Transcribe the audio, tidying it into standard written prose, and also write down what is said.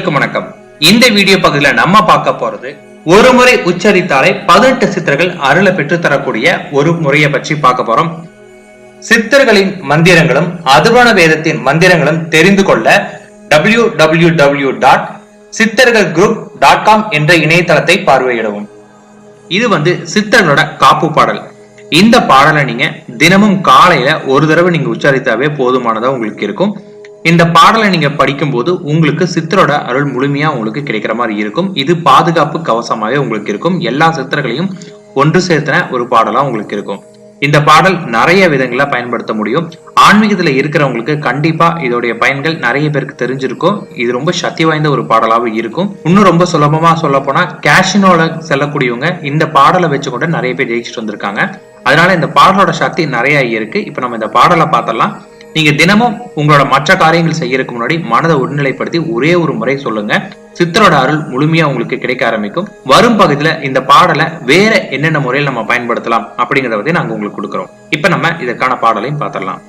வணக்கம். இந்த வீடியோ பகுதியில நம்ம பார்க்க போறது ஒரு முறை உச்சரித்தாலே 18 சித்தர்கள் அருளை பெற்று தரக்கூடிய ஒரு முறையை பற்றி பார்க்க போறோம். சித்தர்களின் மந்திரங்களும் அதுவன வேதத்தின் மந்திரங்களும் தெரிந்து கொள்ள www.sittargalgroup.com என்ற இணையதளத்தை பார்வையிடவும். இது சித்தர்களோட காப்பு பாடல். இந்த பாடலை நீங்க தினமும் காலையில ஒரு தடவை நீங்க உச்சரித்தாவே போதுமானதா உங்களுக்கு இருக்கும். இந்த பாடலை நீங்க படிக்கும் போது உங்களுக்கு சித்தரோட அருள் முழுமையா உங்களுக்கு கிடைக்கிற மாதிரி இருக்கும். இது பாதுகாப்பு கவசமாவே உங்களுக்கு இருக்கும். எல்லா சித்தர்களையும் ஒன்று சேர்த்தன ஒரு பாடலா உங்களுக்கு இருக்கும். இந்த பாடல் நிறைய விதங்கள பயன்படுத்த முடியும். ஆன்மீகத்துல இருக்கிறவங்களுக்கு கண்டிப்பா இதோடைய பயன்கள் நிறைய பேருக்கு தெரிஞ்சிருக்கும். இது ரொம்ப சக்தி வாய்ந்த ஒரு பாடலாக இருக்கும். இன்னும் ரொம்ப சுலபமா சொல்ல போனா கேஷினோல செல்லக்கூடியவங்க இந்த பாடலை வச்சுக்கொண்டு நிறைய பேர் ஜெயிச்சுட்டு வந்திருக்காங்க. அதனால இந்த பாடலோட சக்தி நிறைய இருக்கு. இப்ப நம்ம இந்த பாடலை பார்த்தலாம். நீங்க தினமும் உங்களோட மற்ற காரியங்கள் செய்யறதுக்கு முன்னாடி மனதை ஒருநிலைப்படுத்தி ஒரே ஒரு முறை சொல்லுங்க. சித்தரோட அருள் முழுமையா உங்களுக்கு கிடைக்க ஆரம்பிக்கும். வரும் பகுதியில இந்த பாடலை வேற என்னென்ன முறையில் நம்ம பயன்படுத்தலாம் அப்படிங்கறத நாங்க உங்களுக்கு கொடுக்கிறோம். இப்ப நம்ம இதற்கான பாடலையும் பார்த்தரலாம்.